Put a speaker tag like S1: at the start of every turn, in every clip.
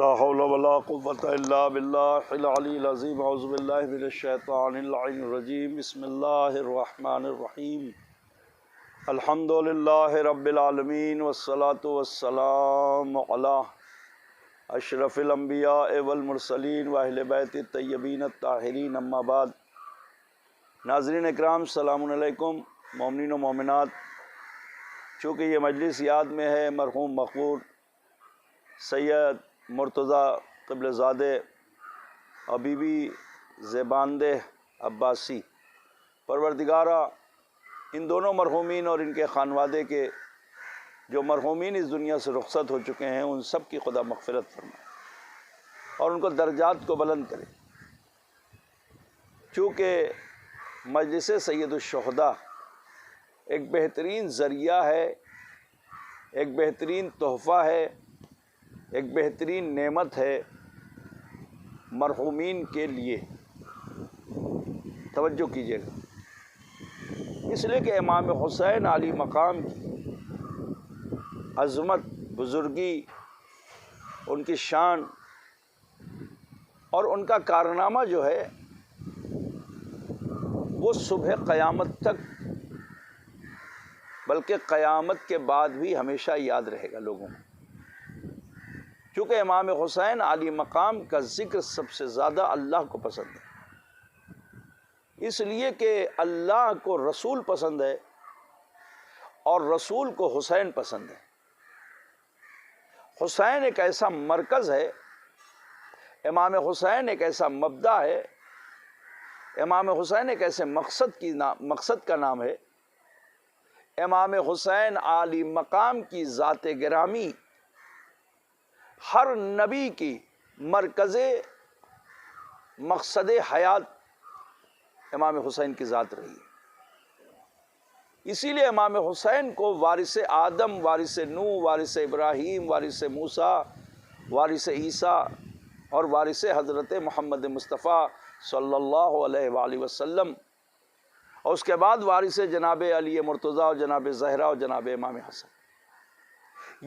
S1: لا حول ولا قوة الا باللہ العلی العظیم اعوذ باللہ من الشیطان اللعین الرجیم بسم اللہ الرحمن الرحیم الحمد للہ رب العالمین والصلاة والسلام علی اشرف الانبیاء والمرسلین واہل بیت الطیبین الطاہرین اما بعد۔ ناظرین اکرام السلام علیکم، مومنین و مومنات، چونکہ یہ مجلس یاد میں ہے مرحوم مقبول سید مرتضیٰ قبلہ زادہ اور بی بی زیباندہ عباسی، پروردگارہ ان دونوں مرحومین اور ان کے خانوادے کے جو مرحومین اس دنیا سے رخصت ہو چکے ہیں ان سب کی خدا مغفرت فرمائے اور ان کو درجات کو بلند کرے۔ چونکہ مجلس سید الشہداء ایک بہترین ذریعہ ہے، ایک بہترین تحفہ ہے، ایک بہترین نعمت ہے مرحومین کے لیے۔ توجہ کیجیے گا، اس لیے کہ امام حسین علی مقام کی عظمت، بزرگی، ان کی شان اور ان کا کارنامہ جو ہے وہ صبح قیامت تک بلکہ قیامت کے بعد بھی ہمیشہ یاد رہے گا لوگوں کو، کیونکہ امام حسین علی مقام کا ذکر سب سے زیادہ اللہ کو پسند ہے، اس لیے کہ اللہ کو رسول پسند ہے اور رسول کو حسین پسند ہے۔ حسین ایک ایسا مرکز ہے، امام حسین ایک ایسا مبدا ہے، امام حسین ایک ایسے مقصد کا نام ہے۔ امام حسین علی مقام کی ذات گرامی ہر نبی کی مرکز مقصد حیات امام حسین کی ذات رہی ہے، اسی لیے امام حسین کو وارث آدم، وارث نوح، وارث ابراہیم، وارث موسیٰ، وارث عیسیٰ اور وارث حضرت محمد مصطفیٰ صلی اللہ علیہ وآلہ وسلم، اور اس کے بعد وارث جناب علی مرتضیٰ اور جناب زہرا اور جناب امام حسن۔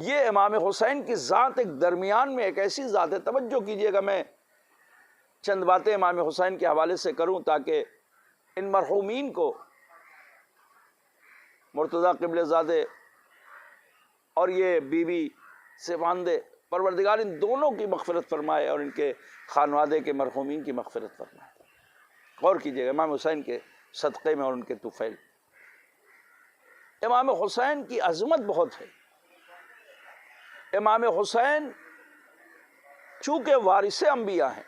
S1: یہ امام حسین کی ذات ایک درمیان میں ایک ایسی ذات ہے۔ توجہ کیجئے گا، میں چند باتیں امام حسین کے حوالے سے کروں تاکہ ان مرحومین کو مرتضیٰ قبلہ زادہ اور یہ بی بی زیباندہ، پروردگار ان دونوں کی مغفرت فرمائے اور ان کے خانوادے کے مرحومین کی مغفرت فرمائے۔ غور کیجئے گا امام حسین کے صدقے میں اور ان کے طفیل۔ امام حسین کی عظمت بہت ہے۔ امام حسین چونکہ وارث انبیاء ہیں،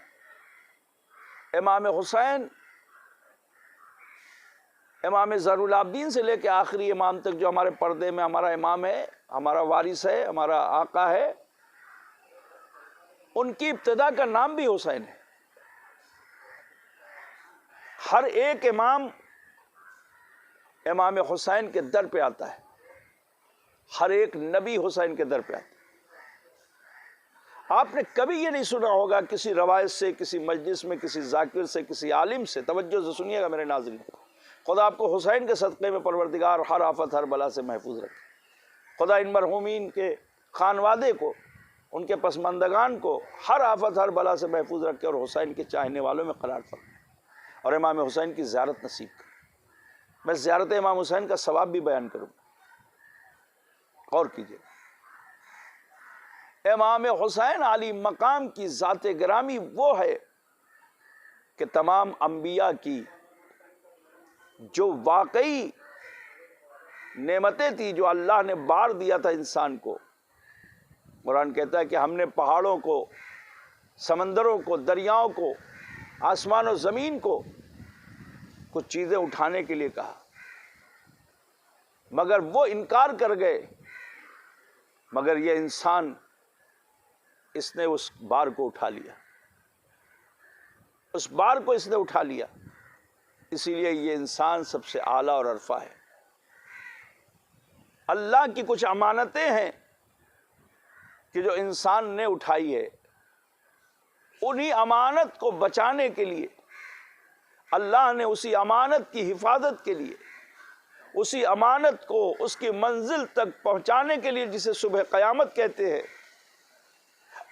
S1: امام حسین امام زہر العابدین سے لے کے آخری امام تک جو ہمارے پردے میں ہمارا امام ہے، ہمارا وارث ہے، ہمارا آقا ہے، ان کی ابتدا کا نام بھی حسین ہے۔ ہر ایک امام امام حسین کے در پہ آتا ہے، ہر ایک نبی حسین کے در پہ آتا ہے۔ آپ نے کبھی یہ نہیں سنا ہوگا کسی روایت سے، کسی مجلس میں، کسی ذاکر سے، کسی عالم سے، توجہ سے سنیے گا میرے ناظرین، خدا آپ کو حسین کے صدقے میں پروردگار ہر آفت ہر بلا سے محفوظ رکھے۔ خدا ان مرحومین کے خانوادے کو، ان کے پسماندگان کو ہر آفت ہر بلا سے محفوظ رکھے اور حسین کے چاہنے والوں میں قرار فرمائے اور امام حسین کی زیارت نصیب کرے۔ میں زیارت امام حسین کا ثواب بھی بیان کروں، غور کیجیے۔ امام حسین علی مقام کی ذات گرامی وہ ہے کہ تمام انبیاء کی جو واقعی نعمتیں تھی جو اللہ نے بار دیا تھا انسان کو، قرآن کہتا ہے کہ ہم نے پہاڑوں کو، سمندروں کو، دریاؤں کو، آسمان و زمین کو کچھ چیزیں اٹھانے کے لیے کہا، مگر وہ انکار کر گئے، مگر یہ انسان اس نے اس بار کو اٹھا لیا، اس بار کو اس نے اٹھا لیا، اسی لیے یہ انسان سب سے اعلیٰ اور عرفہ ہے۔ اللہ کی کچھ امانتیں ہیں کہ جو انسان نے اٹھائی ہے، انہی امانت کو بچانے کے لیے اللہ نے اسی امانت کی حفاظت کے لیے اسی امانت کو اس کی منزل تک پہنچانے کے لیے جسے صبح قیامت کہتے ہیں،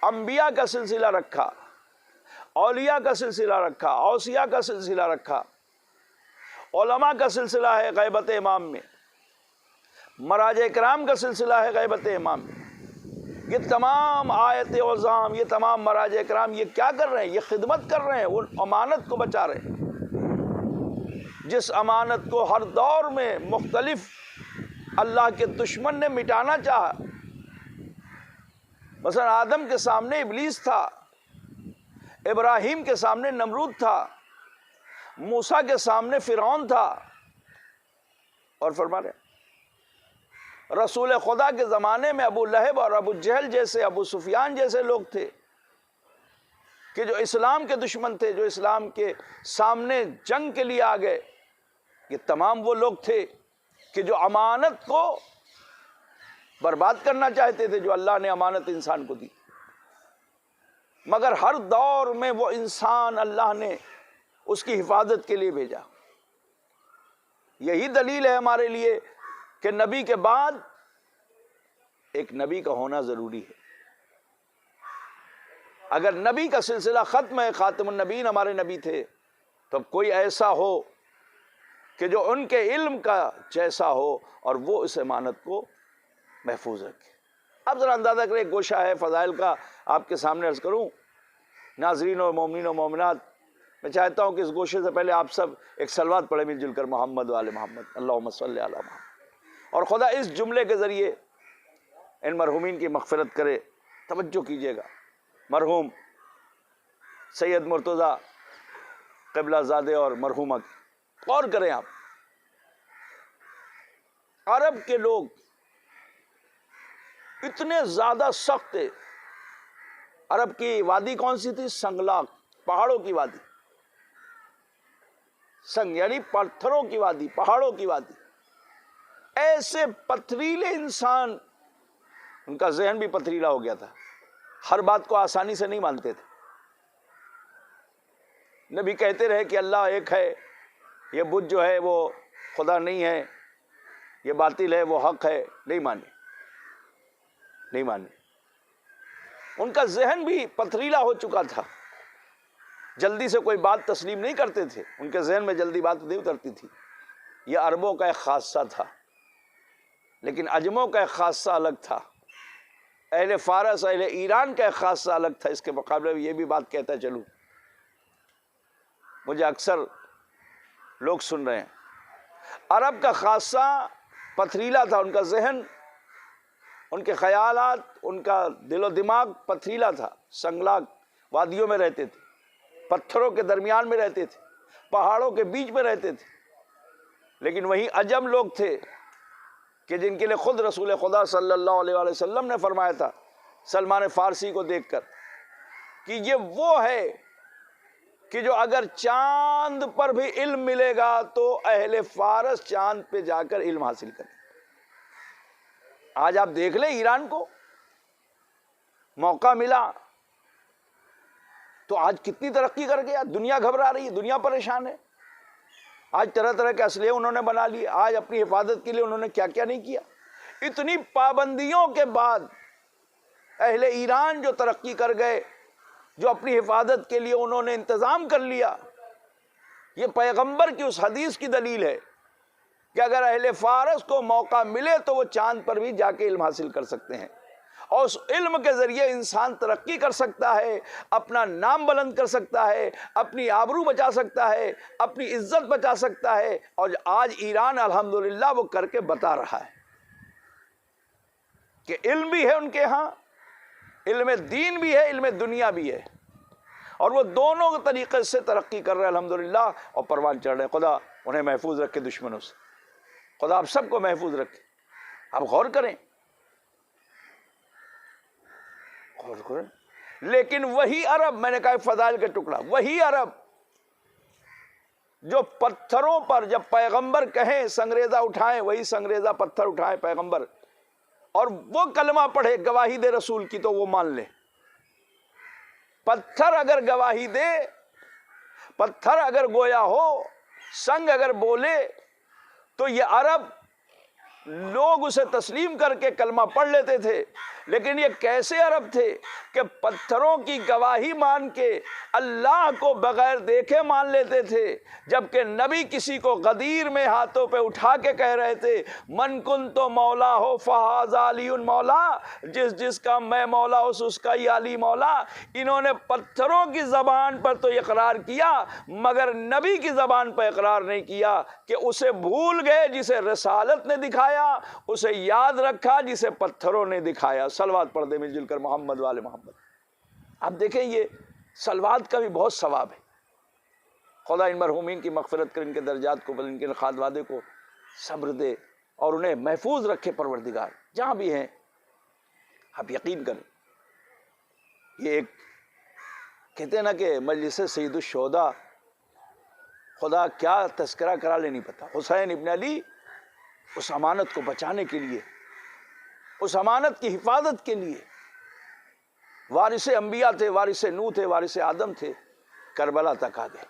S1: انبیاء کا سلسلہ رکھا، اولیاء کا سلسلہ رکھا، اوصیاء کا سلسلہ رکھا، علماء کا سلسلہ ہے غیبت امام میں، مراجع کرام کا سلسلہ ہے غیبت امام میں۔ یہ تمام آیت عظام، یہ تمام مراجع کرام یہ کیا کر رہے ہیں؟ یہ خدمت کر رہے ہیں، وہ امانت کو بچا رہے ہیں، جس امانت کو ہر دور میں مختلف اللہ کے دشمن نے مٹانا چاہا۔ مثلا آدم کے سامنے ابلیس تھا، ابراہیم کے سامنے نمرود تھا، موسیٰ کے سامنے فرعون تھا، اور فرما رہے رسول خدا کے زمانے میں ابو لہب اور ابو جہل جیسے، ابو سفیان جیسے لوگ تھے کہ جو اسلام کے دشمن تھے، جو اسلام کے سامنے جنگ کے لیے آ گئے۔ یہ تمام وہ لوگ تھے کہ جو امانت کو برباد کرنا چاہتے تھے، جو اللہ نے امانت انسان کو دی، مگر ہر دور میں وہ انسان اللہ نے اس کی حفاظت کے لیے بھیجا۔ یہی دلیل ہے ہمارے لیے کہ نبی کے بعد ایک نبی کا ہونا ضروری ہے۔ اگر نبی کا سلسلہ ختم ہے، خاتم النبیین ہمارے نبی تھے، تو کوئی ایسا ہو کہ جو ان کے علم کا جیسا ہو اور وہ اس امانت کو محفوظ رکھے۔ اب ذرا اندازہ کریں، ایک گوشہ ہے فضائل کا، آپ کے سامنے عرض کروں۔ ناظرین و مومنین و مومنات، میں چاہتا ہوں کہ اس گوشے سے پہلے آپ سب ایک صلوات پڑھیں مل جل کر، محمد و آل محمد، اللہم صلی علی محمد۔ اور خدا اس جملے کے ذریعے ان مرحومین کی مغفرت کرے۔ توجہ کیجئے گا، مرحوم سید مرتضیٰ قبلہ زادے اور مرحومہ، غور کریں آپ، عرب کے لوگ اتنے زیادہ سخت تھے۔ عرب کی وادی کون سی تھی؟ سنگلاق، پہاڑوں کی وادی، سنگ یعنی پتھروں کی وادی، پہاڑوں کی وادی۔ ایسے پتھریلے انسان، ان کا ذہن بھی پتھریلا ہو گیا تھا، ہر بات کو آسانی سے نہیں مانتے تھے۔ نبی کہتے رہے کہ اللہ ایک ہے، یہ بت جو ہے وہ خدا نہیں ہے، یہ باطل ہے، وہ حق ہے، نہیں مانے، نہیں مانے۔ ان کا ذہن بھی پتھریلا ہو چکا تھا، جلدی سے کوئی بات تسلیم نہیں کرتے تھے، ان کے ذہن میں جلدی بات نہیں اترتی تھی۔ یہ عربوں کا ایک خاصہ تھا، لیکن عجموں کا ایک خاصہ الگ تھا، اہل فارس، اہل ایران کا ایک خاصہ الگ تھا۔ اس کے مقابلے میں یہ بھی بات کہتا چلوں، مجھے اکثر لوگ سن رہے ہیں، عرب کا خاصہ پتھریلا تھا، ان کا ذہن، ان کے خیالات، ان کا دل و دماغ پتھریلا تھا، سنگلاق وادیوں میں رہتے تھے، پتھروں کے درمیان میں رہتے تھے، پہاڑوں کے بیچ میں رہتے تھے۔ لیکن وہیں عجم لوگ تھے کہ جن کے لیے خود رسول خدا صلی اللہ علیہ وآلہ وسلم نے فرمایا تھا سلمان فارسی کو دیکھ کر کہ یہ وہ ہے کہ جو اگر چاند پر بھی علم ملے گا تو اہل فارس چاند پہ جا کر علم حاصل کریں۔ آج آپ دیکھ لیں ایران کو موقع ملا تو آج کتنی ترقی کر گیا، دنیا گھبرا رہی ہے، دنیا پریشان ہے۔ آج طرح طرح کے اسلحے انہوں نے بنا لیے، آج اپنی حفاظت کے لیے انہوں نے کیا کیا نہیں کیا۔ اتنی پابندیوں کے بعد اہل ایران جو ترقی کر گئے، جو اپنی حفاظت کے لیے انہوں نے انتظام کر لیا، یہ پیغمبر کی اس حدیث کی دلیل ہے کہ اگر اہل فارس کو موقع ملے تو وہ چاند پر بھی جا کے علم حاصل کر سکتے ہیں، اور اس علم کے ذریعے انسان ترقی کر سکتا ہے، اپنا نام بلند کر سکتا ہے، اپنی آبرو بچا سکتا ہے، اپنی عزت بچا سکتا ہے۔ اور آج ایران الحمدللہ وہ کر کے بتا رہا ہے کہ علم بھی ہے ان کے ہاں، علم دین بھی ہے، علم دنیا بھی ہے، اور وہ دونوں طریقے سے ترقی کر رہے ہیں الحمدللہ، اور پروان چڑھ رہے ہیں۔ خدا انہیں محفوظ رکھے دشمنوں سے، خدا آپ سب کو محفوظ رکھے۔ آپ غور کریں، غور کریں۔ لیکن وہی عرب، میں نے کہا فضائل کا ٹکڑا، وہی عرب جو پتھروں پر جب پیغمبر کہیں سنگریزہ اٹھائیں، وہی سنگریزہ پتھر اٹھائیں پیغمبر، اور وہ کلمہ پڑھے گواہی دے رسول کی تو وہ مان لے۔ پتھر اگر گواہی دے، پتھر اگر گویا ہو، سنگ اگر بولے، تو یہ عرب لوگ اسے تسلیم کر کے کلمہ پڑھ لیتے تھے۔ لیکن یہ کیسے عرب تھے کہ پتھروں کی گواہی مان کے اللہ کو بغیر دیکھے مان لیتے تھے، جبکہ نبی کسی کو غدیر میں ہاتھوں پہ اٹھا کے کہہ رہے تھے من کن تو مولا ہو فہذا علی مولا، جس کا میں مولا اس کا ہی علی مولا۔ انہوں نے پتھروں کی زبان پر تو اقرار کیا مگر نبی کی زبان پر اقرار نہیں کیا، کہ اسے بھول گئے جسے رسالت نے دکھایا، اسے یاد رکھا جسے پتھروں نے دکھایا۔ صلوات پڑھ دے مل جل کر محمد والے محمد۔ اب دیکھیں یہ صلوات کا بھی بہت ثواب ہے۔ خدا ان مرحومین کی مغفرت کر، ان کے درجات کو بلند، ان کے خاندوادے کو صبر دے اور انہیں محفوظ رکھے پروردگار جہاں بھی ہیں۔ آپ یقین کریں، یہ ایک کہتے ہیں نا کہ مجلس سید الشہداء، خدا کیا تذکرہ کرا لے نہیں پتا۔ حسین ابن علی اس امانت کو بچانے کے لیے، اس امانت کی حفاظت کے لیے وارث انبیاء تھے، وارث نوح تھے، وارث آدم تھے، کربلا تک آ گئے۔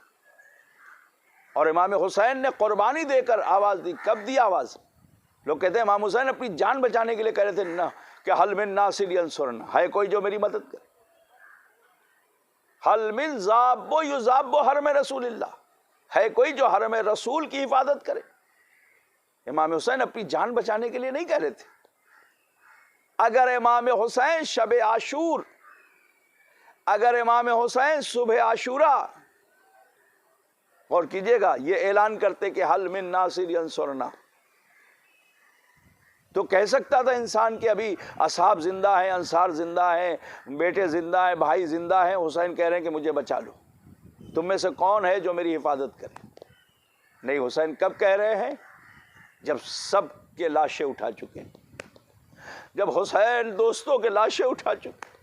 S1: اور امام حسین نے قربانی دے کر آواز دی۔ کب دی آواز؟ لوگ کہتے ہیں امام حسین اپنی جان بچانے کے لیے کہہ رہے تھے نہ کہ حل من ناصر ینصرنا، ہے کوئی جو میری مدد کرے، حل من ذاب یذاب حرم رسول اللہ، ہے کوئی جو حرم رسول کی حفاظت کرے۔ امام حسین اپنی جان بچانے کے لیے نہیں کہہ رہے تھے۔ اگر امام حسین شب عاشور، اگر امام حسین صبح عاشورہ، غور کیجئے گا، یہ اعلان کرتے کہ حل من ناصر ینصرنا، تو کہہ سکتا تھا انسان کہ ابھی اصحاب زندہ ہیں، انصار زندہ ہیں، بیٹے زندہ ہیں، بھائی زندہ ہیں، حسین کہہ رہے ہیں کہ مجھے بچا لو، تم میں سے کون ہے جو میری حفاظت کرے؟ نہیں، حسین کب کہہ رہے ہیں؟ جب سب کے لاشیں اٹھا چکے ہیں، جب حسین دوستوں کے لاشیں اٹھا چکے،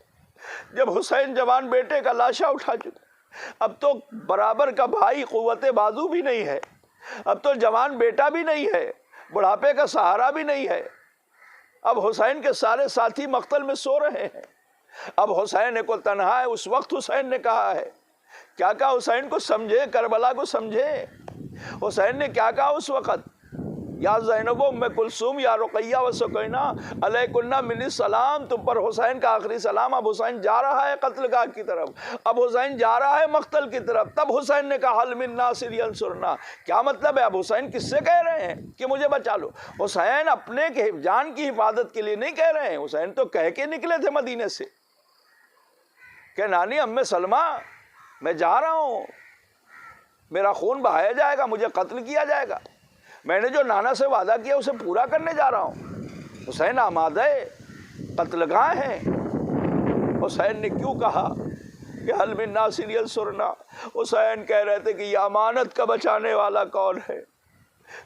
S1: جب حسین جوان بیٹے کا لاشا اٹھا چکے، اب تو برابر کا بھائی قوت بازو بھی نہیں ہے، اب تو جوان بیٹا بھی نہیں ہے، بڑھاپے کا سہارا بھی نہیں ہے، اب حسین کے سارے ساتھی مقتل میں سو رہے ہیں، اب حسین کو تنہا ہے۔ اس وقت حسین نے کہا ہے، کیا کہا؟ حسین کو سمجھے، کربلا کو سمجھے۔ حسین نے کیا کہا اس وقت؟ یا زینب و ام کلثوم یا رقیہ و سکینہ علیکن من السلام، تم پر حسین کا آخری سلام۔ اب حسین جا رہا ہے قتل گاہ کی طرف، اب حسین جا رہا ہے مقتل کی طرف، تب حسین نے کہا حل من ناصر ینصرنا۔ کیا مطلب ہے؟ اب حسین کس سے کہہ رہے ہیں کہ مجھے بچا لو؟ حسین اپنے جان کی حفاظت کے لیے نہیں کہہ رہے ہیں، حسین تو کہہ کے نکلے تھے مدینے سے کہ نانی ام سلمہ میں جا رہا ہوں، میرا خون بہایا جائے گا، مجھے قتل کیا جائے گا، میں نے جو نانا سے وعدہ کیا اسے پورا کرنے جا رہا ہوں۔ حسین آمادہ قتل گاہ ہیں۔ حسین نے کیوں کہا کہ حل من ناصر ینصرنا؟ حسین کہہ رہے تھے کہ یہ امانت کا بچانے والا کون ہے؟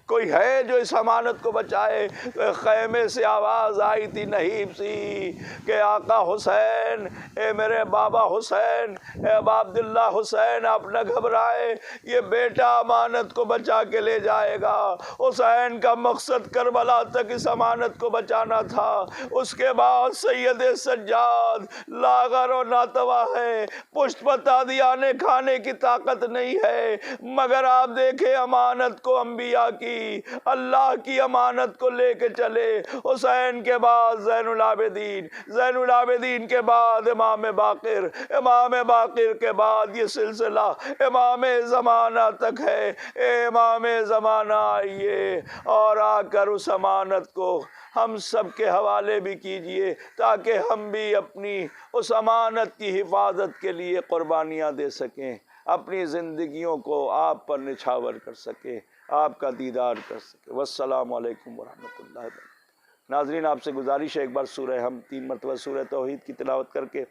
S1: کوئی ہے جو اس امانت کو بچائے؟ خیمے سے آواز آئی تھی نہیب سی کہ آقا حسین، اے میرے بابا حسین، اے ابا عبداللہ حسین، آپ نہ گھبرائے، یہ بیٹا امانت کو بچا کے لے جائے گا۔ حسین کا مقصد کربلا تک اس امانت کو بچانا تھا۔ اس کے بعد سید سجاد لاغر و ناتوا ہے، پشت پتا دیانے کھانے کی طاقت نہیں ہے، مگر آپ دیکھیں امانت کو، انبیاء کی، اللہ کی امانت کو لے کے چلے۔ حسین کے بعد زین العابدین، زین العابدین کے بعد امام باقر، امام باقر کے بعد یہ سلسلہ امام زمانہ تک ہے۔ اے امام زمانہ آئیے اور آ کر اس امانت کو ہم سب کے حوالے بھی کیجئے تاکہ ہم بھی اپنی اس امانت کی حفاظت کے لیے قربانیاں دے سکیں، اپنی زندگیوں کو آپ پر نچھاور کر سکیں، آپ کا دیدار کر سکے۔ والسلام علیکم ورحمۃ اللہ وبرکاتہ۔ ناظرین، آپ سے گزارش ہے ایک بار سورہ ہم 3 مرتبہ سورہ توحید کی تلاوت کر کے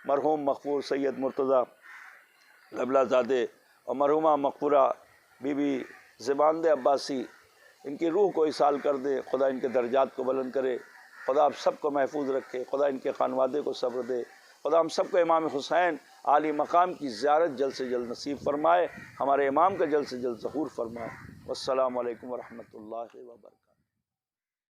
S1: مرحوم مغفور سید مرتضیٰ لبلا زادے اور مرحومہ مغفورہ بی بی زباندہ عباسی، ان کی روح کو اصال کر دے، خدا ان کے درجات کو بلند کرے، خدا آپ سب کو محفوظ رکھے، خدا ان کے خانوادے کو صبر دے، خدا ہم سب کو امام حسین عالی مقام کی زیارت جلد سے جلد نصیب فرمائے، ہمارے امام کا جلد سے جلد ظہور فرمائے۔ والسلام علیکم ورحمۃ اللہ وبرکاتہ۔